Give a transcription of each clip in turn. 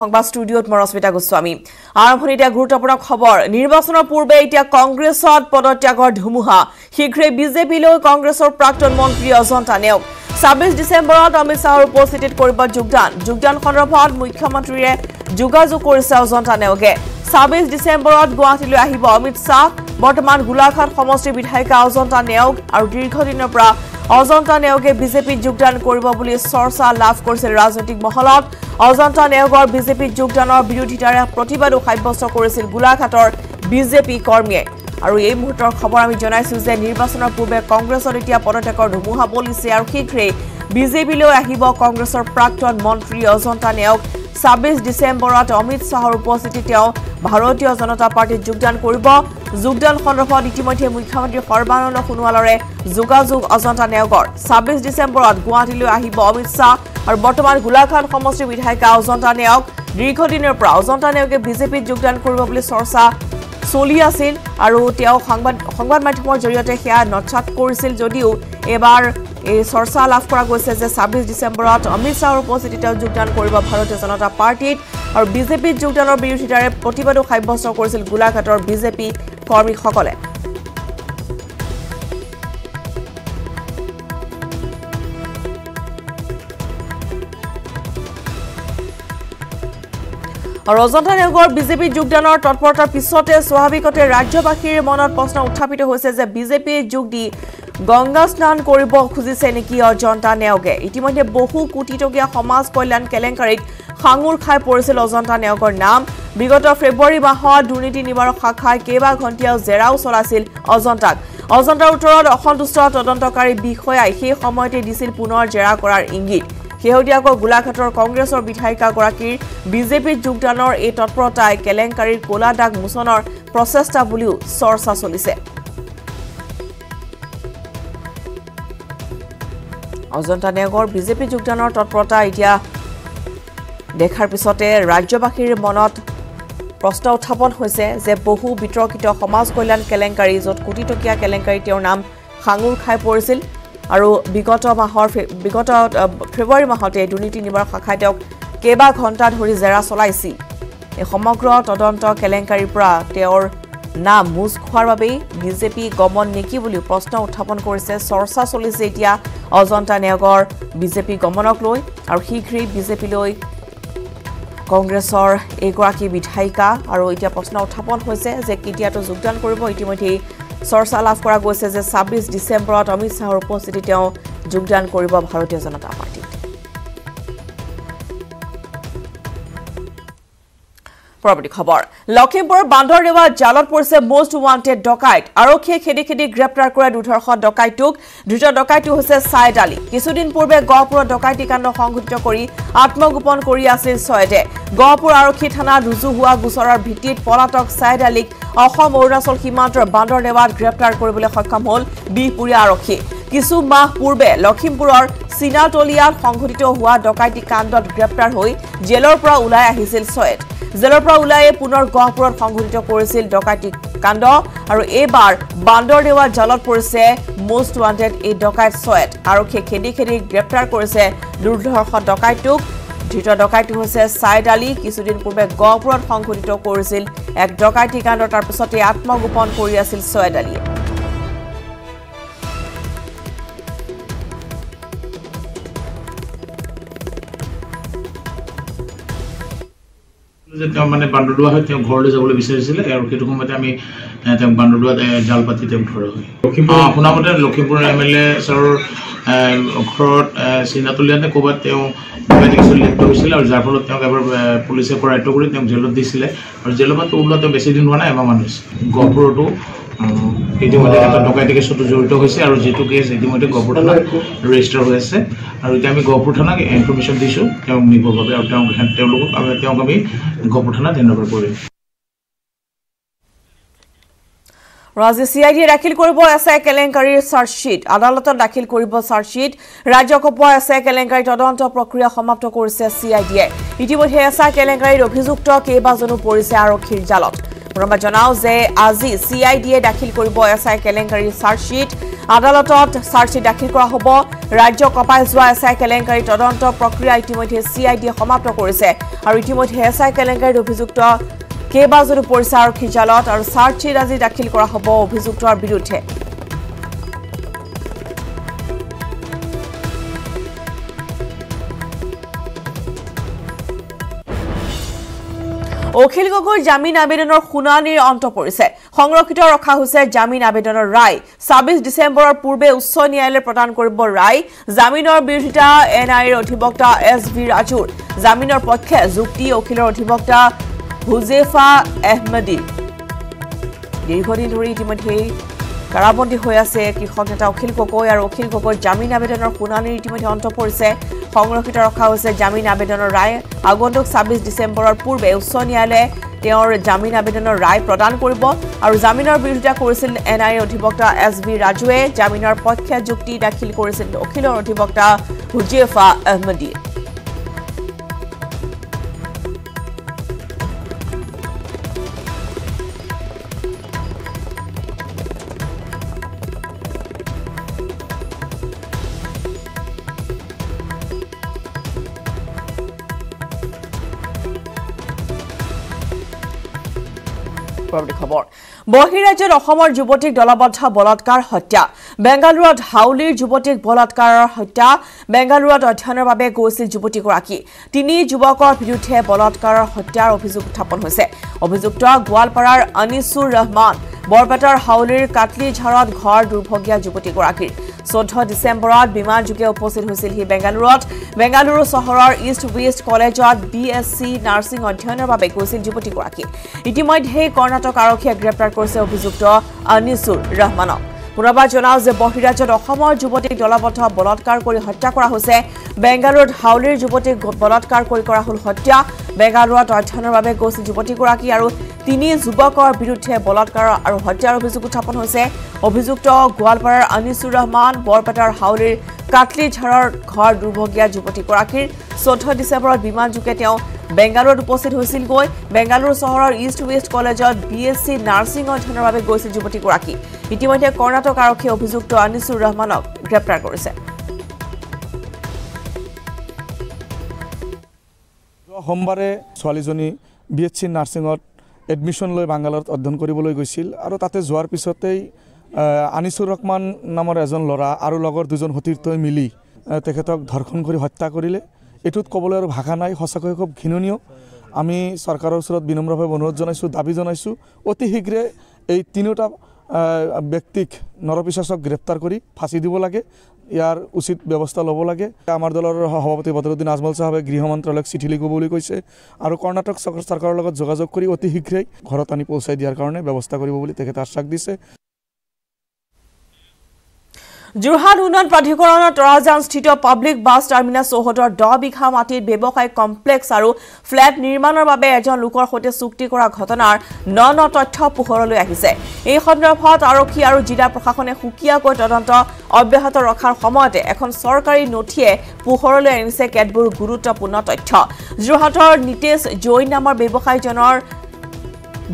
সংবাদ স্টুডিওত মৰস্মিতা গোস্বামী আৰম্ভণিতে গুৰুত্বপূৰ্ণ খবৰ নিৰ্বাচনৰ পূৰ্বে এতিয়া কংগ্ৰেছত পদত্যাগৰ ধুমুহা শীঘ্ৰে বিজেপিলৈ কংগ্ৰেছৰ প্ৰাক্তন মন্ত্ৰী অজন্তা নেওগ 26 ডিসেম্বৰত অমিত শাহৰ উপস্থিতিত কৰিব যোগদান সন্দৰ্ভত মুখ্যমন্ত্ৰীয়ে যোগাযোগ কৰিছে অজন্তা নেওগে 26 ডিসেম্বৰত গুৱাহাটীলৈ আহিব অমিত শাহ বৰ্তমান গোলাঘাট সমষ্টিৰ বিধায়িকা অজন্তা নেওগ আৰু দীৰ্ঘদিনৰ পৰা অজন্তা নেওগে বিজেপিত যোগদান কৰিব বুলি চৰ্চা লাভ কৰিছিল ৰাজনৈতিক মহলত অজন্তা নেওগৰ বিজেপিত যোগদানৰ বিৰোধিতাৰে প্ৰতিবাদো সাব্যস্ত কৰিছিল গোলাঘাটৰ বিজেপি কৰ্মীয়ে আৰু এই মুহূৰ্তৰ খবৰ আমি জনাইছো যে নিৰ্বাচনৰ পূৰ্বে কংগ্ৰেছৰ এতিয়া পদত্যাগৰ ধুমুহা বলিছে আৰু শীঘ্ৰে বিজেপিলৈ আহিব কংগ্ৰেছৰ প্ৰাক্তন মন্ত্ৰী অজন্তা নেওগ 26 ডিসেম্বৰত অমিত শাহৰ উপস্থিতিত তেওঁ ভাৰতীয় জনতা পাৰ্টিত যোগদান কৰিব যোগদান সন্দৰ্ভত ইতিমধ্যে মুখ্যমন্ত্ৰী সৰ্বানন্দ সোণোৱালৰে যোগাযোগ অজন্তা নেওগৰ 26 ডিসেম্বৰত গুৱাহাটীলৈ আহিব অমিত শাহ আৰু বৰ্তমান গোলাঘাট সমষ্টিৰ বিধায়িকা অজন্তা নেওগ দীৰ্ঘদিনৰ পৰা অজন্তা নেওগে বিজেপিত যোগদান কৰিব বুলি চৰ্চা চলি আছিল আৰু তেওঁ সংবাদ মাধ্যমৰ জৰিয়তে সেয়া নচাত কৰিছিল যদিও এবাৰ এই চৰ্চা লাভ কৰা গৈছে যে 26 ডিসেম্বৰত অমিত শাহৰ উপস্থিতিত যোগদান কৰিব ভাৰতীয় জনতা পাৰ্টিত আৰু বিজেপিত যোগদানৰ বিৰোধিতাৰে প্ৰতিবাদো সাব্যস্ত কৰিছিল গোলাঘাটৰ বিজেপি কৰ্মীসকলে আৰু অজন্তা নেওগৰ বিজেপি যোগদানৰ তৎপৰতাৰ পিছতে স্বাভাৱিকতে ৰাজ্যবাসীৰ মনত প্ৰশ্ন উত্থাপিত হৈছে যে বিজেপি যোগ দি গংগা স্নান কৰিব খুজিছে নেকি অজন্তা নেওগে ইতিমধ্যে বহু কোটি টকীয়া সমাজ কল্যাণ কেলেংকাৰীত খাঙুৰ খাই পৰিছিল অজন্তা নেওগৰ নাম বিগত ফেব্ৰুৱাৰী মাহত দুৰ্নীতি নিবাৰক শাখাই কেইবা ঘণ্টিয়াও জেৰাও চলাইছিল অজন্তাৰ উত্তৰত অসন্তুষ্ট তদন্তকাৰী বিষয়াই সেই সময়তে দিছিল পুনৰ জেৰা কৰাৰ ইংগিত শেহতীয়াকৈ গোলাঘাটৰ কংগ্ৰেছৰ বিধায়িকাগৰাকীৰ বিজেপিত যোগদানৰ এই তৎপৰতাই কেলেংকাৰীৰ কোলা দাগ মোচনৰ প্ৰচেষ্টা বুলিও চৰ্চা চলিছে অজন্তা নেওগৰ বিজেপি যোগদানৰ তৎপৰতা এতিয়া দেখাৰ পিছতে ৰাজ্যবাসীৰ মনত প্ৰশ্ন উত্থাপন হৈছে যে বহু বিতৰ্কিত সমাজ কল্যাণ কেলেংকাৰী য'ত কোটি টকীয়া কেলেংকাৰী তেওঁৰ নাম খাঙুৰ খাই পৰিছিল আৰু বিগত ফেব্ৰুৱাৰী মাহতে দুৰ্নীতি নিবাৰক শাখাই তেওঁক কেইবা ঘণ্টা ধৰি জেৰা চলাইছিল এই সমগ্ৰ তদন্ত কেলেংকাৰীৰ পৰা তেওঁৰ নাম মুছ খোৱাৰ বাবেই বিজেপি গমন নেকি বুলি প্ৰশ্ন উত্থাপন কৰিছে চৰ্চা চলিছে এতিয়া অজন্তা নেওগৰ বিজেপি গমনক লৈ আৰু শীঘ্ৰেই বিজেপিলৈ কংগ্ৰেছৰ এগৰাকী বিধায়িকা আৰু এতিয়া প্ৰশ্ন উত্থাপন হৈছে যে কেতিয়াতো যোগদান কৰিব ইতিমধ্যে চৰ্চা লাভ কৰা গৈছে যে 26 ডিসেম্বৰত অমিত শাহৰ উপস্থিতিত তেওঁ যোগদান কৰিব ভাৰতীয় জনতা পাৰ্টিত পৰৱৰ্তী খবৰ লখিমপুৰ বান্দৰদেৱাত জালত পৰিছে মোষ্ট ৱান্টেড ডকাইত আৰক্ষীয়ে খেদি গ্ৰেপ্তাৰ কৰা দুধৰ্ষত ডকাইটোক ধৃত ডকাইটো হৈছে সাইদ আলী কিছুদিন পূৰ্বে গহপুৰত ডকাইতি কাণ্ড সংঘটিত কৰি আত্মগোপন কৰি আছিল ছয়দে গহপুৰ আৰক্ষী থানা ৰুজু হোৱা গোচৰৰ ভিত্তিত পলাতক সাইদ আলীক অসম অৰুণাচল সীমান্তৰ বান্দৰদেৱাত গ্ৰেপ্তাৰ কৰিবলৈ সক্ষম হ'ল বিহপুৰীয়া আৰক্ষী কিছু মাহ পূৰ্বে লখিমপুৰৰ সিনাতলিয়াত সংঘটিত হোৱা ডকাইতি কাণ্ডত গ্ৰেপ্তাৰ হৈ জেলৰ পৰা ওলাই আহিছিল ছয়দ জেলৰ পৰা ওলাই পুনৰ গহপুৰত সংঘটিত কৰিছিল ডকাইতি কাণ্ড আৰু এইবাৰ বান্দৰদেৱাত জালত পৰিছে মোষ্ট ৱান্টেড এই ডকাইত ছয়দ আৰক্ষীয়ে খেদি গ্ৰেপ্তাৰ কৰিছে দুৰ্ধৰ্ষ ডকাইটোক ধৃত ডকাইটো হৈছে সাইদ আলী কিছুদিন পূৰ্বে গহপুৰত সংঘটিত কৰিছিল এক ডকাইতি কাণ্ড তাৰ পিছতে আত্মগোপন কৰি আছিল ছয়দ আলীয়ে যে তেওঁ মানে বান্দৰদুৱা হৈ তেওঁ ঘৰলৈ যাবলৈ বিচাৰিছিলে আৰু সেইটো সময়তে আমি তেওঁ বান্দৰদুৱাত জাল পাতি তেওঁ ধৰা হয় আপোনাৰ মতে লখিমপুৰ এমএলএ ছাৰৰ ঘৰত চিনাতলিয়াতে ক'ৰবাত তেওঁ কিছু লিপ্ত হৈছিলে আৰু যাৰ ফলত তেওঁক এবাৰ পুলিচে কৰায়ত্ব কৰি তেওঁক জেলত দিছিলে আৰু জেলৰ পৰা ওলোৱা তেওঁ বেছি দিন হোৱা নাই এমাহমান হৈছে গহপুৰতো ইতিমধ্যে এটা ডকাইতি কেছতো জড়িত হৈছে আৰু যিটো কেছ ইতিমধ্যে গহপুৰ থানাত ৰেজিষ্টাৰ হৈ আছে আৰু এতিয়া আমি গহপুৰ থানাক ইনফৰমেশ্যন দিছোঁ তেওঁক নিবৰ বাবে আৰু তেওঁক আমি গহপুৰ থানাত হেণ্ডঅভাৰ কৰিম ৰাজ্য সিআইডি দাখিল কৰিব এছআই কেলেংকাৰীৰ চাৰ্জশ্বীট আদালতত দাখিল কৰিব চাৰ্জশ্বীট ৰাজ্যক পোৱা এছআই কেলেংকাৰী তদন্ত প্ৰক্ৰিয়া সমাপ্ত কৰিছে সিআইডিয়ে ইতিমধ্যে এছআই কেলেংকাৰীৰ অভিযুক্ত কেইবাজনো পৰিছে আৰক্ষীৰ জালত পুনৰবাৰ জনাও যে আজি সিআইডিয়ে দাখিল কৰিব এছআই কেলেংকাৰীৰ চাৰ্জশ্বীট আদালতত চাৰ্জশ্বিট দাখিল কৰা হ'ব ৰাজ্য কপাই যোৱা এছআই কেলেংকাৰী তদন্ত প্ৰক্ৰিয়া ইতিমধ্যে CID সমাপ্ত কৰিছে আৰু ইতিমধ্যে এছআই কেলেংকাৰীৰ অভিযুক্ত কেইবাজনো পৰিছে আৰক্ষী জালত আৰু চাৰ্জশ্বিট আজি দাখিল কৰা হ'ব অভিযুক্তৰ বিৰুদ্ধে অখিল গগৈৰ জামিন আবেদনৰ শুনানিৰ অন্ত পৰিছে সংৰক্ষিত ৰখা হৈছে জামিন আবেদনৰ ৰায় ২৬ ডিসেম্বৰৰ পূৰ্বে উচ্চ ন্যায়ালয়ে প্ৰদান কৰিব ৰায় জামিনৰ বিৰোধিতা NIৰ অধিবক্তা SV ৰাজুৰ জামিনৰ পক্ষে যুক্তি অখিলৰ অধিবক্তা হুজেফা আহমেদী দীৰ্ঘদিন ধৰি ইতিমধ্যে কাৰাবন্দী হৈ আছে কৃষক নেতা অখিল গগৈ আৰু অখিল গগৈৰ জামিন আবেদনৰ শুনানিৰ ইতিমধ্যে অন্ত পৰিছে সংৰক্ষিত ৰখা হৈছে জামিন আবেদনৰ ৰায় আগন্তুক ২৬ ডিসেম্বৰৰ পূৰ্বে উচ্চ ন্যায়ালয়ে তেওঁৰ জামিন আবেদনৰ ৰায় প্ৰদান কৰিব আৰু জামিনৰ বিৰোধিতা কৰিছিল NIৰ অধিবক্তা SV ৰাজুৱে জামিনৰ পক্ষে যুক্তি দাখিল কৰিছিল অখিলৰ অধিবক্তা হুজেফা আহমেদী খবৰ বহিৰাজ্যত অসমৰ যুৱতীক দলবদ্ধ বলাৎকাৰ হত্যা বেংগালুৰুত হাউলিৰ যুৱতীক বলাৎকাৰৰ হত্যা বেংগালুৰুত অধ্যয়নৰ বাবে গৈছিল যুৱতীগৰাকী তিনি যুৱকৰ বিৰুদ্ধে বলাৎকাৰৰ হত্যাৰ অভিযোগ উত্থাপন হৈছে অভিযুক্ত গোৱালপাৰাৰ আনিছুৰ ৰহমান বৰপেটাৰ হাউলিৰ কাটলিঝাৰত ঘৰ দুৰ্ভগীয়া যুৱতীগৰাকীৰ 14 ডিসেম্বৰত বিমান যোগে উপস্থিত হৈছিল হি বেংগালুৰুত বেংগালুৰু চহৰৰ ইষ্ট ৱেষ্ট কলেজত BSc নাৰ্ছিং অধ্যয়নৰ বাবে গৈছিল যুৱতীগৰাকী ইতিমধ্যে কৰ্ণাটক আৰক্ষীয়ে গ্ৰেপ্তাৰ কৰিছে অভিযুক্ত আনিছুৰ ৰহমানক পুনৰবাৰ জনাও যে বহিৰাজ্যত অসমৰ যুৱতীক দলবদ্ধ বলাৎকাৰ কৰি হত্যা কৰা হৈছে বেংগালুৰুত হাউলিৰ যুৱতীক বলাৎকাৰ কৰি কৰা হল হত্যা বেংগালুৰুত অধ্যয়নৰ বাবে গৈছিল যুৱতীগৰাকী আৰু তিনি যুৱকৰ বিৰুদ্ধে বলাৎকাৰ আৰু হত্যাৰ অভিযোগ উত্থাপন হৈছে অভিযুক্ত গোৱালপাৰাৰ আনিছুৰ ৰহমান বৰপেটাৰ হাউলিৰ কাটলিঝাৰৰ ঘৰ দুৰ্ভগীয়া যুৱতীগৰাকীৰ 14 ডিসেম্বৰত বিমান যোগে তেওঁ বেংগালুৰুত উপস্থিত হৈছিল গৈ বেংগালুৰু চহৰৰ ইষ্ট ৱেষ্ট কলেজত BSc নাৰ্ছিং অধ্যয়নৰ বাবে গৈছিল যুৱতীগৰাকী ইতিমধ্যে কৰ্ণাটক আৰক্ষীয়ে অভিযুক্ত আনিছুৰ ৰহমানক গ্ৰেপ্তাৰ কৰিছে সোমবাৰে ছোৱালীজনী BSc নাৰ্ছিঙত এডমিশ্যন লৈ বাংগালুৰুত অধ্যয়ন কৰিবলৈ গৈছিল আৰু তাতে যোৱাৰ পিছতেই আনিছুৰ ৰহমান নামৰ এজন ল'ৰা আৰু লগৰ দুজন সতীৰ্থই মিলি তেখেতক ধৰ্ষণ কৰি হত্যা কৰিলে এটুত ক'বলৈ আৰু ভাষা নাই সঁচাকৈ খুব ঘৃণনীয় আমি চৰকাৰৰ ওচৰত বিনম্ৰভাৱে অনুৰোধ জনাইছোঁ দাবী জনাইছোঁ অতি শীঘ্ৰে এই তিনিটা ব্যক্তিক নৰপিশাচক গ্ৰেপ্তাৰ কৰি ফাঁচি দিব লাগে ইয়াৰ উচিত ব্যৱস্থা ল'ব লাগে আমাৰ দলৰ সভাপতি বদৰুদ্দিন আজমল সাহেবে গৃহ মন্ত্ৰালয়ক চিঠি লিখিব বুলি কৈছে আৰু কৰ্ণাটক চৰকাৰৰ লগত যোগাযোগ কৰি অতি শীঘ্ৰেই ঘৰত আনি পৌঁছাই দিয়াৰ কাৰণে ব্যৱস্থা কৰিব বুলি তেখেতে আশ্বাস দিছে যোৰহাট উন্নয়ন প্ৰাধিকৰণৰ তৰাজানস্থিত পাব্লিক বাছ টাৰ্মিনাল চৌহদৰ 10 বিঘা মাটিত ব্যৱসায়িক কমপ্লেক্স আৰু ফ্লেট নিৰ্মাণৰ বাবে এজন লোকৰ সৈতে চুক্তি কৰা ঘটনাৰ ন তথ্য পোহৰলৈ আহিছে এই সন্দৰ্ভত আৰক্ষী আৰু জিলা প্ৰশাসনে সুকিয়াকৈ তদন্ত অব্যাহত ৰখাৰ সময়তে এখন চৰকাৰী নথিয়ে পোহৰলৈ আনিছে কেতবোৰ গুৰুত্বপূৰ্ণ তথ্য যোৰহাটৰ নিতেশ জৈন নামৰ ব্যৱসায়ীজনৰ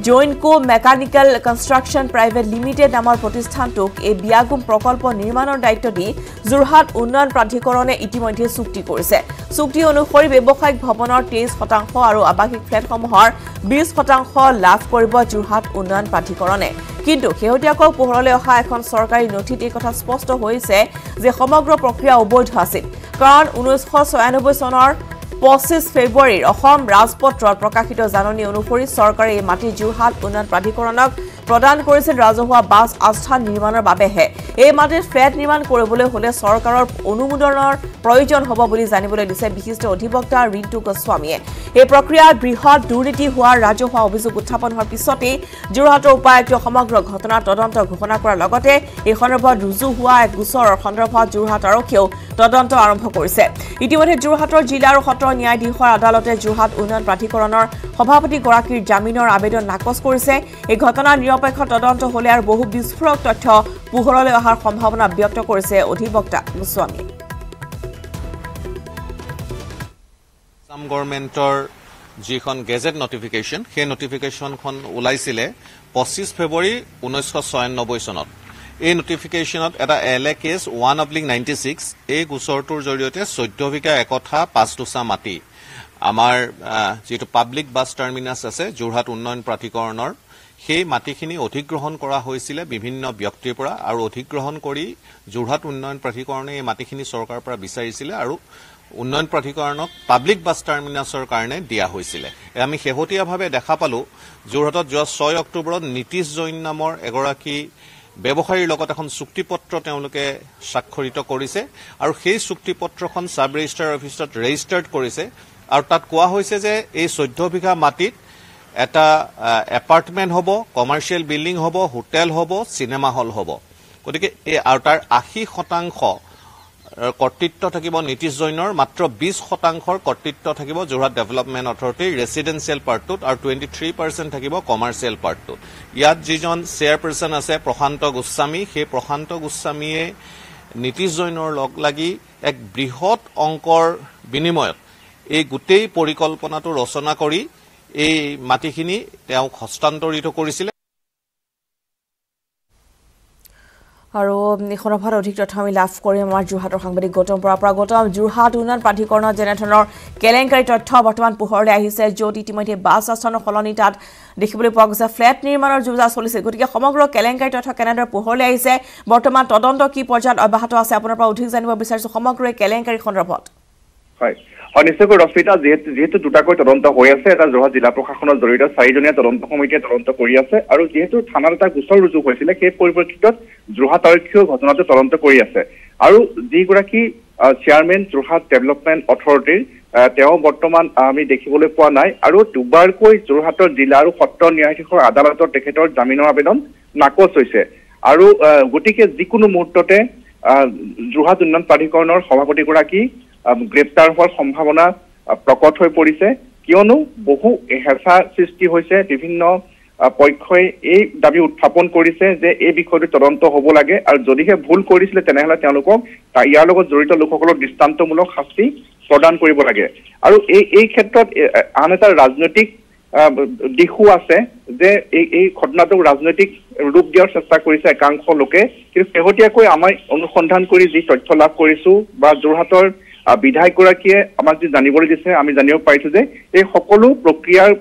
Jainco mechanical construction private limited নামৰ প্ৰতিষ্ঠানটোক এই বিয়াগুম প্ৰকল্প নিৰ্মাণৰ দায়িত্ব দি যোৰহাট উন্নয়ন প্ৰাধিকৰণে ইতিমধ্যে চুক্তি কৰিছে চুক্তি অনুসৰি ব্যৱসায়িক ভৱনৰ 23% আৰু আৱাসিক ফ্লেটসমূহৰ 20% লাভ কৰিব যোৰহাট উন্নয়ন প্ৰাধিকৰণে কিন্তু শেহতীয়াকৈ পোহৰলৈ অহা এখন চৰকাৰী নথিত এই কথা স্পষ্ট হৈছে যে সমগ্ৰ প্ৰক্ৰিয়া অবৈধ আছিল কাৰণ 1996 চনৰ 25 ফেব্ৰুৱাৰীৰ অসম ৰাজপত্ৰত প্ৰকাশিত জাননী অনুসৰি চৰকাৰে এই মাটি যোৰহাট উন্নয়ন প্ৰাধিকৰণক প্ৰদান কৰিছিল ৰাজহুৱা বাছ আস্থান নিৰ্মাণৰ বাবেহে এই মাটিত ফ্লেট নিৰ্মাণ কৰিবলৈ হলে চৰকাৰৰ অনুমোদনৰ প্ৰয়োজন হ'ব বুলি জানিবলৈ দিছে বিশিষ্ট অধিবক্তা ৰিণ্টু গোস্বামীয়ে এই প্ৰক্ৰিয়াত বৃহৎ দুৰ্নীতি হোৱাৰ ৰাজহুৱা অভিযোগ উত্থাপন হোৱাৰ পিছতে যোৰহাটৰ উপায়ুক্ত সমগ্ৰ ঘটনাৰ তদন্ত ঘোষণা কৰাৰ লগতে এই সন্দৰ্ভত ৰুজু হোৱা এক গোচৰৰ সন্দৰ্ভত যোৰহাট আৰক্ষীয়েও তদন্ত আৰম্ভ কৰিছে ইতিমধ্যে যোৰহাটৰ জিলা আৰু সত্ৰ ন্যায়াধীশৰ আদালতে যোৰহাট উন্নয়ন প্ৰাধিকৰণৰ সভাপতি গৰাকীৰ জামিনৰ আবেদন নাকচ কৰিছে এই ঘটনাৰ নিৰপেক্ষ তদন্ত হলে আৰু বহু বিস্ফোৰক তথ্য পোহৰলৈ অহাৰ সম্ভাৱনা ব্যক্ত কৰিছে অধিবক্তা গোস্বামীয়ে সাম গভৰ্ণমেণ্টৰ যিখন গেজেট নটিফিকেশ্যন সেই নটিফিকেশ্যনখন ওলাইছিলে 25 ফেব্ৰুৱাৰী 1996 চনত এই নটিফিকেশ্যনত এটা LA কেছ 1/96 এই গোচৰটোৰ জৰিয়তে 14 বিঘা একঠা 5 ডোচা মাটি আমাৰ যেটো পাব্লিক বাছ টাৰ্মিনাস আছে যোৰহাট উন্নয়ন প্ৰাধিকৰণৰ সেই মাটিখিনি অধিগ্ৰহণ কৰা হৈছিল বিভিন্ন ব্যক্তিৰ পৰা আৰু অধিগ্ৰহণ কৰি যোৰহাট উন্নয়ন প্ৰাধিকৰণে এই মাটিখিনি চৰকাৰৰ পৰা বিচাৰিছিল আৰু উন্নয়ন প্ৰাধিকৰণক পাব্লিক বাছ টাৰ্মিনাসৰ কাৰণে দিয়া হৈছিল আমি শেহতীয়াভাৱে দেখা পালো যোৰহাটত যোৱা 6 অক্টোবৰত নীতিশ জৈন নামৰ এগৰাকী ব্যৱসায়ীৰ লগত এখন চুক্তিপত্ৰ তেওঁলোকে স্বাক্ষৰিত কৰিছে আৰু সেই চুক্তিপত্ৰখন সাব ৰেজিষ্ট্ৰাৰ অফিচত ৰেজিষ্টাৰ্ড কৰিছে আৰু তাত কোৱা হৈছে যে এই 14 বিঘা মাটিত এটা এপাৰ্টমেন্ট হ'ব কমাৰ্শিয়েল বিল্ডিং হ'ব হোটেল হ'ব সিনেমা হল হ'ব গতিকে এই আৰু তাৰ 80% কৰ্তৃত্ব থাকিব নীতিশ জৈনৰ মাত্ৰ 20% কৰ্তৃত্ব থাকিব যোৰহাট ডেভেলপমেন্ট অথৰিটি ৰেসিডেন্সিয়েল পাৰ্টটোত আৰু 23% থাকিব কমাৰ্শিয়েল পাৰ্টটোত ইয়াত যিজন চেয়াৰপাৰসন আছে প্ৰশান্ত গোস্বামী সেই প্ৰশান্ত গোস্বামীয়ে নীতিশ জৈনৰ লগ লাগি এক বৃহৎ অংকৰ বিনিময়ত এই গোটেই পৰিকল্পনাটো ৰচনা কৰি এই মাটিখিনি তেওঁ হস্তান্তৰিত কৰিছিল আৰু এখনভাৰ অধিক তথ্য আমি লাভ কৰিম আমাৰ যোৰহাটৰ সাংবাদিক গৌতম বৰাৰ পৰা গৌতম যোৰহাট উন্নয়ন প্ৰাধিকৰণৰ যেনেধৰণৰ কেলেংকাৰী তথ্য বৰ্তমান পোহৰলৈ আহিছে য'ত ইতিমধ্যে বাছ আস্থানৰ সলনি তাত দেখিবলৈ পোৱা গৈছে ফ্লেট নিৰ্মাণৰ যোজনা চলিছে গতিকে সমগ্ৰ কেলেংকাৰী তথ্য কেনেদৰে পোহৰলৈ আহিছে বৰ্তমান তদন্ত কি পৰ্যায়ত অব্যাহত আছে আপোনাৰ পৰা অধিক জানিব বিচাৰিছো সমগ্ৰ কেলেংকাৰী সন্দৰ্ভত হয় নিশ্চয়কৈ ৰশ্মিতা যেহেতু দুটাকৈ তদন্ত হৈ আছে এটা যোৰহাট জিলা প্ৰশাসনৰ জৰিয়তে 4জনীয়া তদন্ত সমিতিয়ে তদন্ত কৰি আছে আৰু যেহেতু থানাত এটা গোচৰ ৰুজু হৈছিল সেই পৰিপ্ৰেক্ষিতত যোৰহাট আৰক্ষীয়ে ঘটনাটো তদন্ত কৰি আছে আৰু যিগৰাকী চেয়াৰমেন যোৰহাট ডেভেলপমেন্ট অথৰিটিৰ তেওঁ বৰ্তমান আমি দেখিবলৈ পোৱা নাই আৰু দুবাৰকৈ যোৰহাটৰ জিলা আৰু সত্ৰ ন্যায়াধীশৰ আদালতৰ তেখেতৰ জামিনৰ আবেদন নাকচ হৈছে আৰু গতিকে যিকোনো মুহূৰ্ততে যোৰহাট উন্নয়ন প্ৰাধিকৰণৰ সভাপতিগৰাকী গ্ৰেপ্তাৰ হোৱাৰ সম্ভাৱনা প্ৰকট হৈ পৰিছে কিয়নো বহু হেঁচা সৃষ্টি হৈছে বিভিন্ন পক্ষই এই দাবী উত্থাপন কৰিছে যে এই বিষয়টো তদন্ত হ'ব লাগে আৰু যদিহে ভুল কৰিছিলে তেনেহলে তেওঁলোকক ইয়াৰ লগত জড়িত লোকসকলক দৃষ্টান্তমূলক শাস্তি প্ৰদান কৰিব লাগে আৰু এই ক্ষেত্ৰত আন এটা ৰাজনৈতিক দিশো আছে যে এই ঘটনাটোক ৰাজনৈতিক ৰূপ দিয়াৰ চেষ্টা কৰিছে একাংশ লোকে কিন্তু শেহতীয়াকৈ আমাৰ অনুসন্ধান কৰি যি তথ্য লাভ কৰিছো বা যোৰহাটৰ বিধায়কগৰাকীয়ে আমাক যি জানিবলৈ দিছে আমি জানিব পাৰিছো যে এই সকলো প্ৰক্ৰিয়াৰ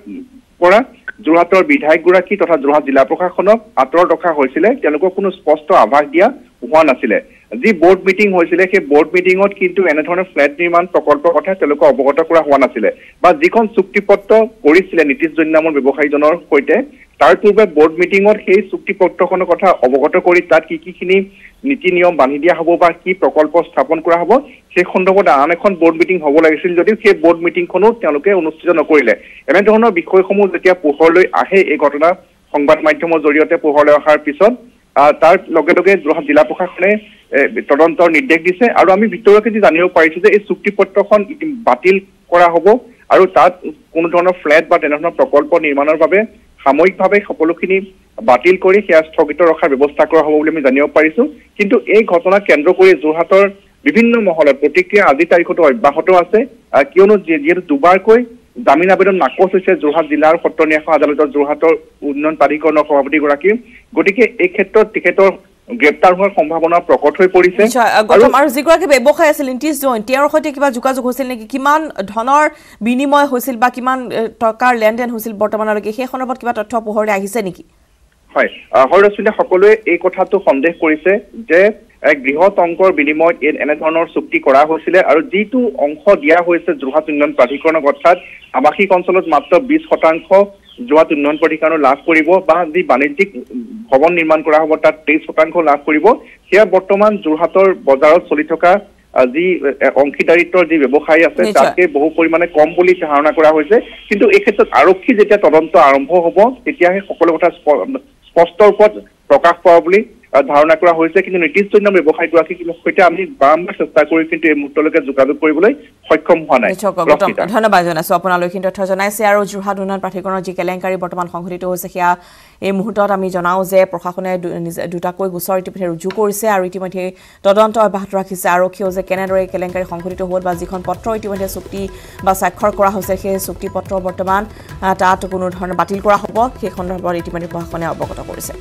পৰা যোৰহাটৰ বিধায়কগৰাকী তথা যোৰহাট জিলা প্ৰশাসনক আঁতৰত ৰখা হৈছিলে তেওঁলোকক কোনো স্পষ্ট আভাস দিয়া হোৱা নাছিলে যি বোৰ্ড মিটিং হৈছিলে সেই বোৰ্ড মিটিঙত কিন্তু এনেধৰণৰ ফ্লেট নিৰ্মাণ প্ৰকল্পৰ কথা তেওঁলোকক অৱগত কৰা হোৱা নাছিলে বা যিখন চুক্তিপত্ৰ কৰিছিলে নীতিশ জৈন নামৰ ব্যৱসায়ীজনৰ সৈতে তাৰ পূৰ্বে বোৰ্ড মিটিঙত সেই চুক্তিপত্ৰখনৰ কথা অৱগত কৰি তাত কি নীতি নিয়ম বান্ধি দিয়া হ'ব বা কি প্ৰকল্প স্থাপন কৰা হ'ব সেই সন্দৰ্ভত আন এখন বোৰ্ড মিটিং হ'ব লাগিছিল যদিও সেই বোৰ্ড মিটিংখনো তেওঁলোকে অনুষ্ঠিত নকৰিলে এনেধৰণৰ বিষয়সমূহ যেতিয়া পোহৰলৈ আহে এই ঘটনা সংবাদ মাধ্যমৰ জৰিয়তে পোহৰলৈ অহাৰ পিছত তাৰ লগে লগে যোৰহাট জিলা প্ৰশাসনে তদন্তৰ নিৰ্দেশ দিছে আৰু আমি ভিতৰকে যি জানিব পাৰিছো যে এই চুক্তিপত্ৰখন বাতিল কৰা হ'ব আৰু তাত কোনো ধৰণৰ ফ্লেট বা তেনেধৰণৰ প্ৰকল্প নিৰ্মাণৰ বাবে সাময়িকভাৱে সকলোখিনি বাতিল কৰি সেয়া স্থগিত ৰখাৰ ব্যৱস্থা কৰা হ'ব বুলি আমি জানিব পাৰিছো কিন্তু এই ঘটনা কেন্দ্ৰ কৰি যোৰহাটৰ বিভিন্ন মহলত প্ৰতিক্ৰিয়া আজি তাৰিখতো অব্যাহত আছে কিয়নো যিহেতু দুবাৰকৈ জামিন আবেদন নাকচ হৈছে যোৰহাট জিলাৰ সত্ৰ ন্যায়াধীশ আদালতৰ যোৰহাটৰ উন্নয়ন প্ৰাধিকৰণৰ সভাপতিগৰাকী গতিকে এই ক্ষেত্ৰত তেখেতৰ গ্ৰেপ্তাৰ হোৱাৰ সম্ভাৱনা প্ৰকট হৈ পৰিছে আৰু যিগৰাকী ব্যৱসায়ী আছিল নীতিশ জৈন তেওঁৰ সৈতে কিবা যোগাযোগ হৈছিল নেকি কিমান ধনৰ বিনিময় হৈছিল বা কিমান টকাৰ লেনদেন হৈছিল বৰ্তমানলৈকে সেই সন্দৰ্ভত কিবা তথ্য পোহৰলৈ আহিছে নেকি হয় ৰশ্মিতা সকলোৱে এই কথাটো সন্দেহ কৰিছে যে এক বৃহৎ অংকৰ বিনিময়ত এনেধৰণৰ চুক্তি কৰা হৈছিলে আৰু যিটো অংশ দিয়া হৈছে যোৰহাট উন্নয়ন প্ৰাধিকৰণক অৰ্থাৎ আৱাসিক অঞ্চলত মাত্ৰ 20% যোৰহাট উন্নয়ন প্ৰাধিকৰণ লাভ কৰিব বা যি বাণিজ্যিক ভৱন নিৰ্মাণ কৰা হ'ব তাত 23% লাভ কৰিব সেয়া বৰ্তমান যোৰহাটৰ বজাৰত চলি থকা যি অংশীদাৰিত্বৰ যি ব্যৱসায়ী আছে তাতকৈ বহু পৰিমাণে কম বুলি ধাৰণা কৰা হৈছে কিন্তু এই ক্ষেত্ৰত আৰক্ষী যেতিয়া তদন্ত আৰম্ভ হ'ব তেতিয়াহে সকলো কথা স্পষ্ট ৰূপত প্ৰকাশ পোৱা বুলি ধাৰণা কৰা হৈছে কিন্তু নীতিশ জৈন ব্যৱসায়ীগৰাকীৰ সৈতে আমি বাৰম্বাৰ চেষ্টা কৰি কিন্তু এই মুহূৰ্তলৈকে যোগাযোগ কৰিবলৈ সক্ষম হোৱা নাই ধন্যবাদ জনাইছো আপোনালৈ কিন্তু তথ্য জনাইছে আৰু যোৰহাট উন্নয়ন প্ৰাধিকৰণৰ যি কেলেংকাৰী বৰ্তমান সংঘটিত হৈছে সেয়া এই মুহূৰ্তত আমি জনাও যে প্ৰশাসনে দুটাকৈ গোচৰ ইতিমধ্যে ৰুজু কৰিছে আৰু ইতিমধ্যে তদন্ত অব্যাহত ৰাখিছে আৰক্ষীয়েও যে কেনেদৰে কেলেংকাৰী সংঘটিত হ'ল বা যিখন পত্ৰ ইতিমধ্যে চুক্তি বা স্বাক্ষৰ কৰা হৈছে সেই চুক্তি পত্ৰ বৰ্তমান তাত কোনো ধৰণৰ বাতিল কৰা হ'ব সেই সন্দৰ্ভত ইতিমধ্যে প্ৰশাসনে অৱগত কৰিছে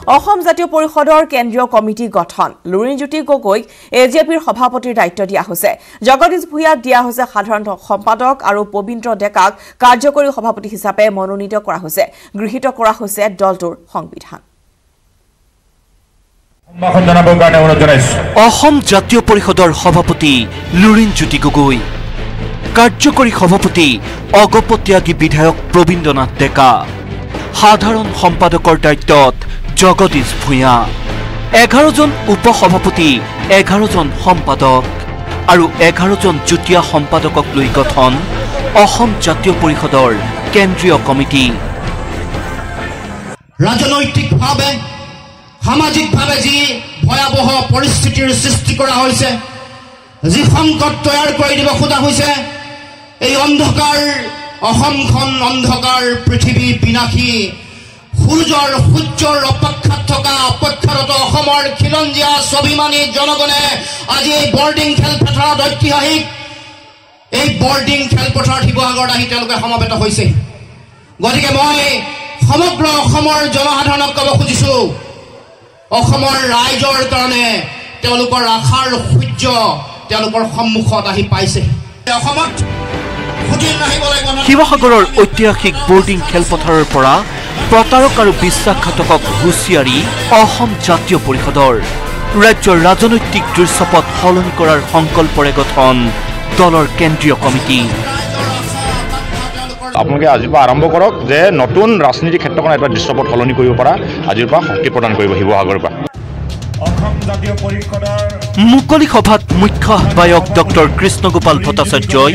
অসম জাতীয় পৰিষদৰ কেন্দ্ৰীয় কমিটি গঠন লুৰিণজ্যোতি গগৈক এজেপিৰ সভাপতিৰ দায়িত্ব দিয়া হৈছে জগদীশ ভূঞাক দিয়া হৈছে সাধাৰণ সম্পাদক আৰু পবিত্ৰ ডেকাক কাৰ্যকৰী সভাপতি হিচাপে মনোনীত কৰা হৈছে গৃহীত কৰা হৈছে দলটোৰ সংবিধান অসম জাতীয় পৰিষদৰ সভাপতি লুৰিণজ্যোতি গগৈ কাৰ্যকৰী সভাপতি অগপত্যাগী বিধায়ক প্ৰবীন্দ্ৰনাথ ডেকা সাধাৰণ সম্পাদকৰ দায়িত্বত জগদীশ ভূঞা 11 জন উপসভাপতি 11 জন সম্পাদক আৰু 11 জন যুটীয়া সম্পাদকক লৈ গঠন অসম জাতীয় পৰিষদৰ কেন্দ্ৰীয় কমিটি ৰাজনৈতিকভাৱে সামাজিকভাৱে যি ভয়াবহ পৰিস্থিতিৰ সৃষ্টি কৰা হৈছে যি সংকট তৈয়াৰ কৰি দিব খোজা হৈছে এই অন্ধকাৰ অসমখন অন্ধকাৰ পৃথিৱী বিনাশী সূৰ্যৰ অপেক্ষাত থকা অপেক্ষাৰত অসমৰ খিলঞ্জীয়া স্বাভিমানী জনগণে আজি এই বৰ্ডিং খেলপথাৰত ঐতিহাসিক এই বৰ্ডিং খেলপথাৰত শিৱসাগৰত আহি তেওঁলোকে সমবেত হৈছে গতিকে মই সমগ্ৰ অসমৰ জনসাধাৰণক ক'ব খুজিছো অসমৰ ৰাইজৰ কাৰণে তেওঁলোকৰ আশাৰ সূৰ্য তেওঁলোকৰ সন্মুখত আহি পাইছে অসমত শিৱসাগৰৰ ঐতিহাসিক বৰ্ডিং খেলপথাৰৰ পৰা প্ৰতাৰক আৰু বিশ্বাসঘাতকক হুঁচিয়াৰি অসম জাতীয় পৰিষদৰ ৰাজ্যৰ ৰাজনৈতিক দৃশ্যপট সলনি কৰাৰ সংকল্পৰে গঠন দলৰ কেন্দ্ৰীয় কমিটি আপোনালোকে আজিৰ পৰা আৰম্ভ কৰক যে নতুন ৰাজনীতি ক্ষেত্ৰখন এটা দৃশ্যপট সলনি কৰিব পৰা আজিৰ পৰা শক্তি প্ৰদান কৰিব শিৱসাগৰৰ পৰা মুকলি সভাত মুখ্য আহ্বায়ক ডক্টৰ কৃষ্ণগোপাল ভট্টাচাৰ্যই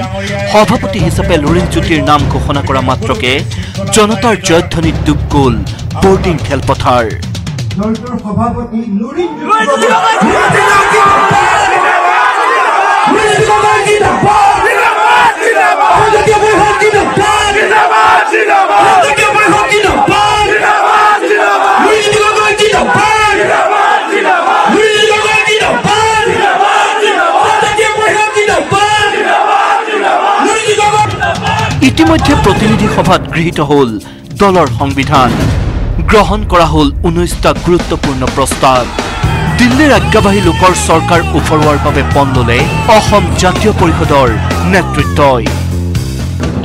সভাপতি হিচাপে লুৰিণজ্যোতিৰ নাম ঘোষণা কৰা মাত্ৰকে জনতাৰ জয়ধ্বনিত ডুব গ'ল বৰ্ডিং খেলপথাৰ ইতিমধ্যে প্ৰতিনিধি সভাত গৃহীত হ'ল দলৰ সংবিধান গ্ৰহণ কৰা হ'ল 19টা গুৰুত্বপূৰ্ণ প্ৰস্তাৱ দিল্লীৰ আজ্ঞাবাহী লোকৰ চৰকাৰ উফৰোৱাৰ বাবে পণ ল'লে অসম জাতীয় পৰিষদৰ নেতৃত্বই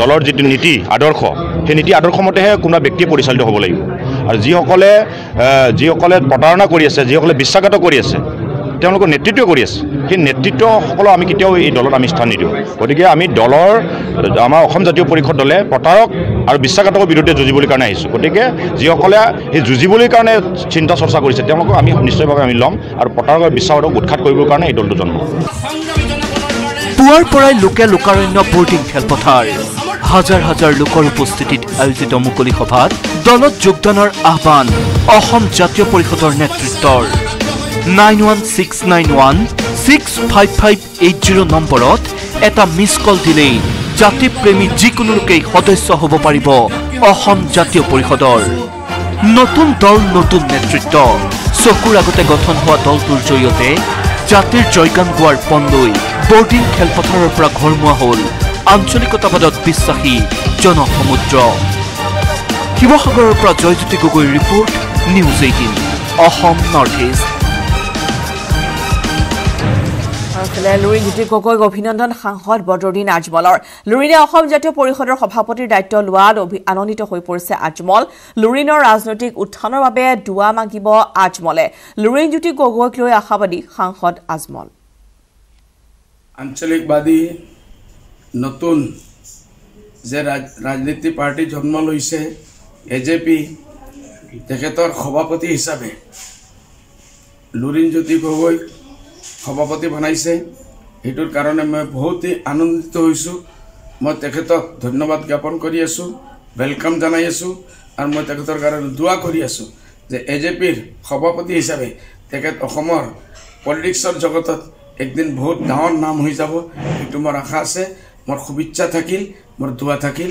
দলৰ যিটো নীতি আদৰ্শ সেই নীতি আদৰ্শ মতেহে কোনো ব্যক্তিয়ে পৰিচালিত হ'ব লাগিব আৰু যিসকলে প্ৰতাৰণা কৰি আছে যিসকলে বিশ্বাসঘাত কৰি আছে তেওঁলোকৰ নেতৃত্ব কৰি আছে সেই নেতৃত্বসকলক আমি কেতিয়াও এই দলত আমি স্থান নিদিওঁ গতিকে আমি দলৰ আমাৰ অসম জাতীয় পৰিষদ দলে প্ৰতাৰক আৰু বিশ্বাসঘাতকৰ বিৰুদ্ধে যুঁজিবলৈ কাৰণে আহিছোঁ গতিকে যিসকলে সেই যুঁজিবলৈ কাৰণে চিন্তা চৰ্চা কৰিছে তেওঁলোকক আমি নিশ্চয়ভাৱে আমি ল'ম আৰু প্ৰতাৰক আৰু বিশ্বাসঘাতক উৎখাত কৰিবৰ কাৰণে এই দলটো জন্ম পুৱাৰ পৰাই লোকে লোকাৰণ্য বৰ্ডিং খেলপথাৰ হাজাৰ হাজাৰ লোকৰ উপস্থিতিত আয়োজিত মুকলি সভাত দলত যোগদানৰ আহ্বান অসম জাতীয় পৰিষদৰ নেতৃত্বৰ 9169165580 নম্বৰত এটা মিছ কল দিলেই জাতিপ্ৰেমী যিকোনো লোকেই সদস্য হ'ব পাৰিব অসম জাতীয় পৰিষদৰ নতুন দল নতুন নেতৃত্ব চকুৰ আগতে গঠন হোৱা দলটোৰ জৰিয়তে জাতিৰ জয়গান গোৱাৰ পণ লৈ বৰ্ডিং খেলপথাৰৰ পৰা ঘৰমুৱা হ'ল আঞ্চলিকতাবাদত বিশ্বাসী জনসমুদ্ৰ শিৱসাগৰৰ পৰা জয়জ্যোতি গগৈৰ report news 18 Assam north east Lurinjyoti গগৈক অভিনন্দন সাংসদ বদৰুদ্দিন আজমলৰ লুৰিণে অসম জাতীয় পৰিষদৰ সভাপতিৰ দায়িত্ব লোৱাত আনন্দিত হৈ পৰিছে আজমল লুৰিণৰ ৰাজনৈতিক উত্থানৰ বাবে দুৱা মাগিব আজমলে লুৰিণজ্যোতি গগৈক লৈ আশাবাদী সাংসদ আজমল আঞ্চলিকবাদী নতুন যে ৰাজনীতি পাৰ্টি জন্ম লৈছে এজেপি তেখেতৰ সভাপতি হিচাপে লুৰিণজ্যোতি গগৈ সভাপতি বনাইছে এইটোৰ কাৰণে মই বহুতেই আনন্দিত হৈছোঁ মই তেখেতক ধন্যবাদ জ্ঞাপন কৰি আছোঁ वेलकम जानाई आसो और मैं तेखतर कारण दुआ करी आसो जे एजेपिर सभापति हिसाबे तेखत अखमर पलिटिक्सर जगतत एक दिन बहुत डाঙৰ नाम हो যাব एटु मोर आशा आछे मोर शुभेच्छा থাকিল मोर दुआ থাকিল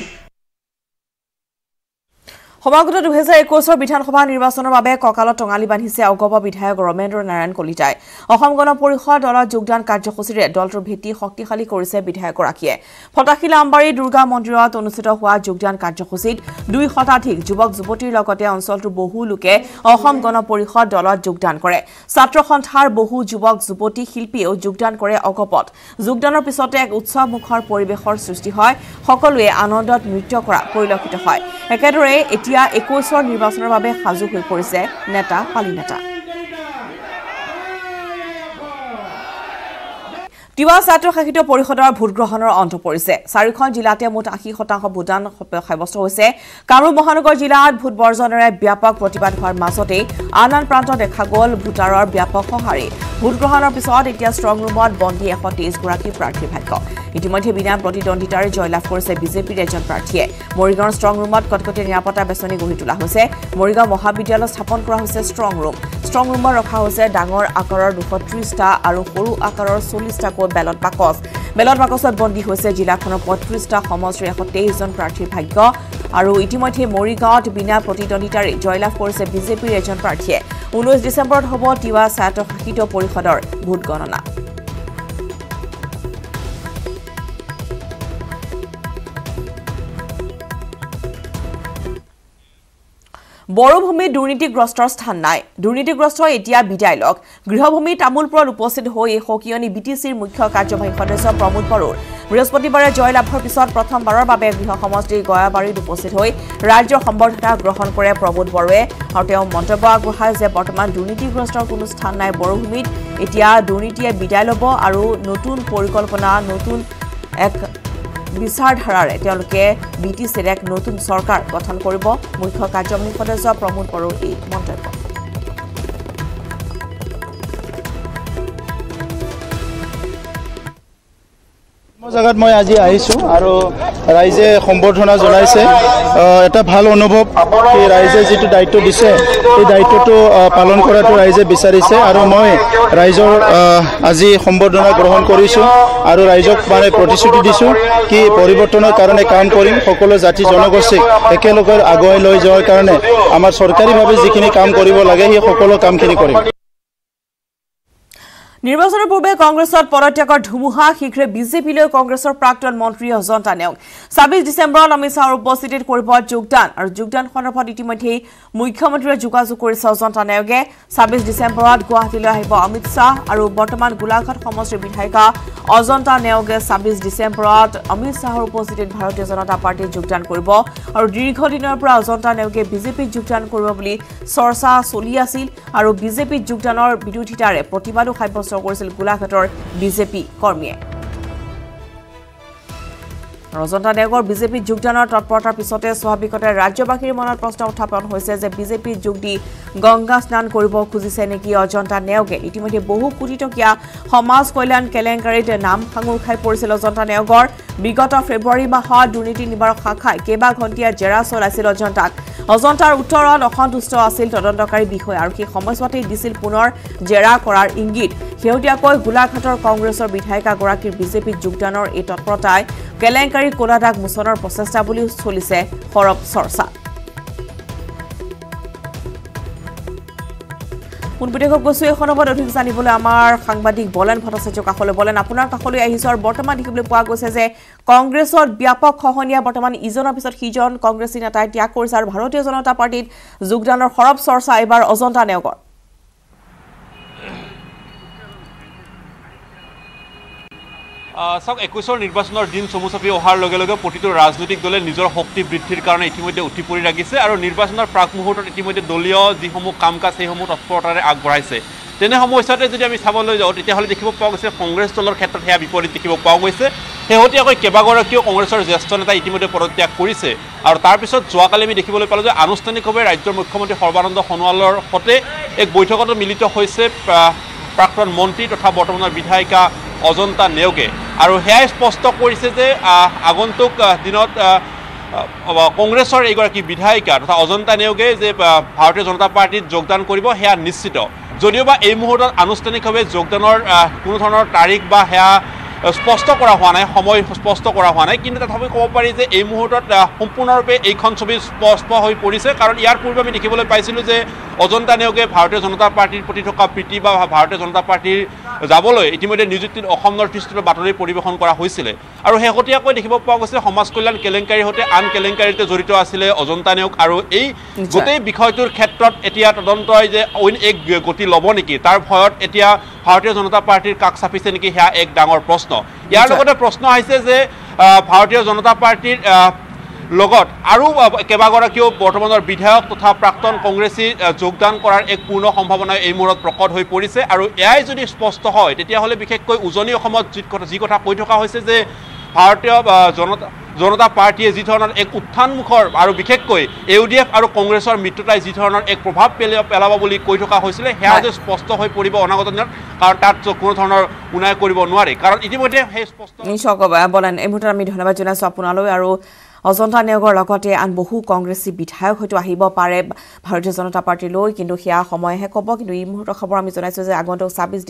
সমাগত 2021 বিধানসভা নিৰ্বাচনৰ বাবে কঁকালত টঙালি বান্ধিছে অগপ বিধায়ক ৰমেন্দ্ৰ নাৰায়ণ কলিতাই অসম গণ পৰিষদ দলৰ যোগদান কাৰ্যসূচীৰে দলটোৰ ভেটি শক্তিশালী কৰিছে বিধায়কগৰাকীয়ে ফটাখিলা আমবাৰী দুৰ্গা মন্দিৰত অনুষ্ঠিত হোৱা যোগদান কাৰ্যসূচীত 2 শতাধিক যুৱক যুৱতীৰ লগতে অঞ্চলটোৰ বহু লোকে অসম গণ পৰিষদ দলত যোগদান কৰে ছাত্ৰ সন্থাৰ বহু যুৱক যুৱতী শিল্পীও যোগদান কৰে অগপত যোগদানৰ পিছতে এক উৎসৱমুখৰ পৰিৱেশৰ সৃষ্টি হয় সকলোৱে আনন্দত নৃত্য কৰা পৰিলক্ষিত হয় একেদৰে এতিয়া 21 নিৰ্বাচনৰ বাবে সাজু হৈ পৰিছে নেতা পালি নেতা তিৱা ছাত্ৰ শাসিত পৰিষদৰ ভোট গ্ৰহণৰ অন্ত পৰিছে চাৰিখন জিলাতে মুঠ 80% ভোটদান সাব্যস্ত হৈছে কামৰূপ মহানগৰ জিলাত ভোট বৰ্জনেৰে ব্যাপক প্ৰতিবাদ হোৱাৰ মাজতে আন প্ৰান্ত দেখা গ'ল ভোটাৰৰ ব্যাপক সঁহাৰি ভোট গ্ৰহণৰ পিছত এতিয়া ষ্ট্ৰং ৰুমত বন্দী 123 গৰাকী প্ৰাৰ্থীৰ ভাগ্য ইতিমধ্যে বিনা প্ৰতিদ্বন্দ্বিতাৰে জয়লাভ কৰিছে বিজেপিৰ এজন প্ৰাৰ্থীয়ে মৰিগাঁৱৰ ষ্ট্ৰং ৰুমত কটকটীয়া নিৰাপত্তা বেচনি গঢ়ি তোলা হৈছে মৰিগাঁও মহাবিদ্যালয় স্থাপন কৰা হৈছে ষ্ট্ৰং ৰুমত ৰখা হৈছে ডাঙৰ আকাৰৰ 230টা আৰু সৰু আকাৰৰ 40টাকৈ বেলট বাকচত বন্দী হৈছে জিলাখনৰ 35টা সমষ্টিৰ 123 জন প্ৰাৰ্থীৰ ভাগ্য আৰু ইতিমধ্যে মৰিগাঁৱত বিনা প্ৰতিদ্বন্দ্বিতাৰে জয়লাভ কৰিছে বিজেপিৰ এজন প্ৰাৰ্থীয়ে 19 ডিচেম্বৰত হ'ব তিৱা ছাত্ৰ শাসিত পৰিষদৰ ভোট গণনা বড়োভূমি দুৰ্নীতিগ্ৰস্তৰ স্থান নাই দুৰ্নীতিগ্ৰস্ত এতিয়া বিদায় লওক গৃহভূমি তামুলপুৰত উপস্থিত হৈ হকিয়নি বিটিচিৰ মুখ্য কাৰ্যবাহী সদস্য প্ৰমোদ বড়োৰ বৃহস্পতিবাৰে জয়লাভৰ পিছত প্ৰথমবাৰৰ বাবে গৃহ সমষ্টি গয়াবাৰীত উপস্থিত হৈ ৰাজ্যৰ সম্বৰ্ধনা গ্ৰহণ কৰে প্ৰমোদ বড়োৱে আৰু তেওঁ মন্তব্য আগবঢ়ায় যে বৰ্তমান দুৰ্নীতিগ্ৰস্তৰ কোনো স্থান নাই বড়োভূমিত এতিয়া দুৰ্নীতিয়ে বিদায় ল'ব আৰু নতুন পৰিকল্পনা নতুন এক বিচাৰধাৰাৰে তেওঁলোকে বিটিচিৰ এক নতুন চৰকাৰ গঠন কৰিব মুখ্য কাৰ্যবাহী সদস্য প্ৰমোদ বড়োৰ এই মন্তব্য জায়গাত মই আজি আহিছো আৰু ৰাইজে সম্বৰ্ধনা জনাইছে এটা ভাল অনুভৱ এই ৰাইজে যেটো দায়িত্ব দিছে এই দায়িত্বটো পালন কৰাটো ৰাইজে বিচাৰিছে আৰু মই ৰাইজৰ আজি সম্বৰ্ধনা গ্ৰহণ কৰিছো আৰু ৰাইজক মানে প্ৰতিশ্ৰুতি দিছো কি পৰিৱৰ্তনৰ কাৰণে কাম কৰিম সকলো জাতি জনগোষ্ঠীক একেলগে আগুৱাই লৈ যোৱাৰ কাৰণে আমাৰ চৰকাৰীভাৱে যিখিনি কাম কৰিব লাগে সেই সকলো কামখিনি কৰিম নিৰ্বাচনৰ পূৰ্বে কংগ্ৰেছত পদত্যাগৰ ধুমুহা শীঘ্ৰে বিজেপিলৈ কংগ্ৰেছৰ প্ৰাক্তন মন্ত্ৰী অজন্তা নেওগ 26 ডিচেম্বৰত অমিত শ্বাহৰ উপস্থিতিত কৰিব যোগদান আৰু যোগদান সন্দৰ্ভত ইতিমধ্যে মুখ্যমন্ত্ৰীয়ে যোগাযোগ কৰিছে অজন্তা নেওগে 26 ডিচেম্বৰত গুৱাহাটীলৈ আহিব অমিত শ্বাহ আৰু বৰ্তমান গোলাঘাট সমষ্টিৰ বিধায়িকা অজন্তা নেওগে 26 ডিচেম্বৰত অমিত শ্বাহৰ উপস্থিতিত ভাৰতীয় জনতা পাৰ্টিত যোগদান কৰিব আৰু দীৰ্ঘদিনৰ পৰা অজন্তা নেওগে বিজেপিত যোগদান কৰিব বুলি চৰ্চা চলি আছিল আৰু বিজেপিত যোগদানৰ বিৰোধিতাৰে প্ৰতিবাদো সাব্যস্ত কৰিছিল গোলাঘাটৰ বিজেপি কৰ্মীয়ে অজন্তা নেওগৰ বিজেপিত যোগদানৰ তৎপৰতাৰ পিছতে স্বাভাৱিকতে ৰাজ্যবাসীৰ মনত প্ৰশ্ন উত্থাপন হৈছে যে বিজেপিত যোগ দি গংগা স্নান কৰিব খুজিছে নেকি অজন্তা নেওগে ইতিমধ্যে বহু কোটি টকীয়া সমাজ কল্যাণ কেলেংকাৰীত নাম সাঙুৰ খাই পৰিছিল অজন্তা নেওগৰ বিগত ফেব্ৰুৱাৰী মাহত দুৰ্নীতি নিবাৰক শাখাই কেইবা ঘণ্টীয়া জেৰা চলাইছিল অজন্তাৰ উত্তৰত অসন্তুষ্ট আছিল তদন্তকাৰী বিষয় আৰু সেই সময়ছোৱাতেই দিছিল পুনৰ জেৰা কৰাৰ ইংগিত শেহতীয়াকৈ গোলাঘাটৰ কংগ্ৰেছৰ বিধায়িকাগৰাকীৰ বিজেপিত যোগদানৰ এই তৎপৰতাই কেলেংকাৰী কোলা দাগ মোচনৰ প্ৰচেষ্টা বুলি চলিছে সৰব চৰ্চা পুনপুটেকক গৈছো এই সন্দৰ্ভত অধিক জানিবলৈ আমাৰ সাংবাদিক বলেন ভট্টাচাৰ্য কাষলৈ বলেন আপোনাৰ কাষলৈ আহিছো আৰু বৰ্তমান দেখিবলৈ পোৱা গৈছে যে কংগ্ৰেছৰ ব্যাপক খহনীয়া বৰ্তমান ইজনৰ পিছত সিজন কংগ্ৰেছী নেতাই ত্যাগ কৰিছে আৰু ভাৰতীয় জনতা পাৰ্টিত যোগদানৰ সৰব চৰ্চা এবাৰ অজন্তা নেওগৰ চাওক 21 নিৰ্বাচনৰ দিন চমু চাপি অহাৰ লগে লগে প্ৰতিটো ৰাজনৈতিক দলে নিজৰ শক্তি বৃদ্ধিৰ কাৰণে ইতিমধ্যে উঠি পৰি লাগিছে আৰু নিৰ্বাচনৰ প্ৰাক মুহূৰ্তত ইতিমধ্যে দলীয় যিসমূহ কাম কাজ সেইসমূহ তৎপৰতাৰে আগবঢ়াইছে তেনে সময়ছোৱাতে যদি আমি চাবলৈ যাওঁ তেতিয়াহ'লে দেখিব পোৱা গৈছে কংগ্ৰেছ দলৰ ক্ষেত্ৰত সেয়া বিপৰীত দেখিব পোৱা গৈছে শেহতীয়াকৈ কেইবাগৰাকীও কংগ্ৰেছৰ জ্যেষ্ঠ নেতা ইতিমধ্যে পদত্যাগ কৰিছে আৰু তাৰপিছত যোৱাকালি আমি দেখিবলৈ পালোঁ যে আনুষ্ঠানিকভাৱে ৰাজ্যৰ মুখ্যমন্ত্ৰী সৰ্বানন্দ সোণোৱালৰ সৈতে এক বৈঠকতো মিলিত হৈছে প্ৰাক্তন মন্ত্ৰী তথা বৰ্তমানৰ বিধায়িকা অজন্তা নেওগে আৰু সেয়াই স্পষ্ট কৰিছে যে আগন্তুক দিনত কংগ্ৰেছৰ এগৰাকী বিধায়িকা তথা অজন্তা নেওগে যে ভাৰতীয় জনতা পাৰ্টিত যোগদান কৰিব সেয়া নিশ্চিত যদিওবা এই মুহূৰ্তত আনুষ্ঠানিকভাৱে যোগদানৰ কোনো ধৰণৰ তাৰিখ বা সেয়া স্পষ্ট কৰা হোৱা নাই সময় স্পষ্ট কৰা হোৱা নাই কিন্তু তথাপি ক'ব পাৰি যে এই মুহূৰ্তত সম্পূৰ্ণৰূপে এইখন ছবি স্পষ্ট হৈ পৰিছে কাৰণ ইয়াৰ পূৰ্বে আমি দেখিবলৈ পাইছিলোঁ যে অজন্তা নেওগে ভাৰতীয় জনতা পাৰ্টিৰ প্ৰতি থকা প্ৰীতি বা ভাৰতীয় জনতা পাৰ্টিৰ যাবলৈ ইতিমধ্যে নিযুক্তিত অসম নৰ্থ ইষ্টৰ বাতৰি পৰিৱেশন কৰা হৈছিলে আৰু শেহতীয়াকৈ দেখিব পোৱা গৈছে সমাজ কল্যাণ কেলেংকাৰীৰ সৈতে আন কেলেংকাৰীতে জড়িত আছিলে অজন্তা নেওগ আৰু এই গোটেই বিষয়টোৰ ক্ষেত্ৰত এতিয়া তদন্তই যে অইন এক গতি ল'ব নেকি তাৰ ভয়ত এতিয়া ভাৰতীয় জনতা পাৰ্টিৰ কাষ চাপিছে নেকি সেয়া এক ডাঙৰ প্ৰশ্ন ইয়াৰ লগতে প্ৰশ্ন আহিছে যে ভাৰতীয় জনতা পাৰ্টিৰ লগত আৰু কেইবাগৰাকীও বৰ্তমানৰ বিধায়ক তথা প্ৰাক্তন কংগ্ৰেছী যোগদান কৰাৰ এক পূৰ্ণ সম্ভাৱনা এই মূৰত প্ৰকট হৈ পৰিছে আৰু এয়াই যদি স্পষ্ট হয় তেতিয়াহ'লে বিশেষকৈ উজনি অসমত যি কথা কৈ থকা হৈছে যে ভাৰতীয় জনতা পাৰ্টিয়ে যি ধৰণৰ এক উত্থানমুখৰ আৰু বিশেষকৈ ইউডিএফ আৰু কংগ্ৰেছৰ মিত্ৰতাই যি ধৰণৰ এক প্ৰভাৱ পেলাব বুলি কৈ থকা হৈছিলে সেয়া যে স্পষ্ট হৈ পৰিব অনাগত দিনত কাৰণ তাত কোনো ধৰণৰ উন্নয় কৰিব নোৱাৰে কাৰণ ইতিমধ্যে সেই স্পষ্ট বলেন এই মুহূৰ্তত আমি ধন্যবাদ জনাইছোঁ আপোনালৈ আৰু অজন্তা নেওগৰ লগতে আন বহু কংগ্ৰেছী বিধায়ক হয়তো আহিব পাৰে ভাৰতীয় জনতা পাৰ্টিলৈ কিন্তু সেয়া সময়হে ক'ব কিন্তু এই মুহূৰ্তৰ খবৰ আমি জনাইছোঁ যে আগন্তুক ২৬